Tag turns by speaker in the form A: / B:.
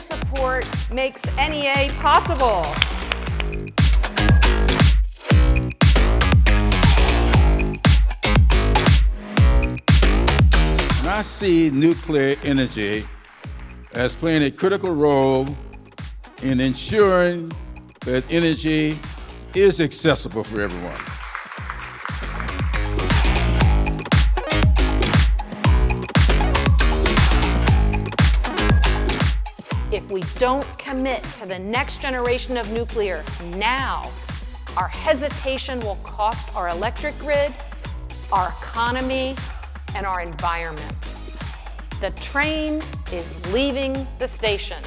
A: support makes NEA possible.
B: And I see nuclear energy as playing a critical role in ensuring that energy is accessible for everyone.
A: If we don't commit to the next generation of nuclear now, our hesitation will cost our electric grid, our economy, and our environment. The train is leaving the station.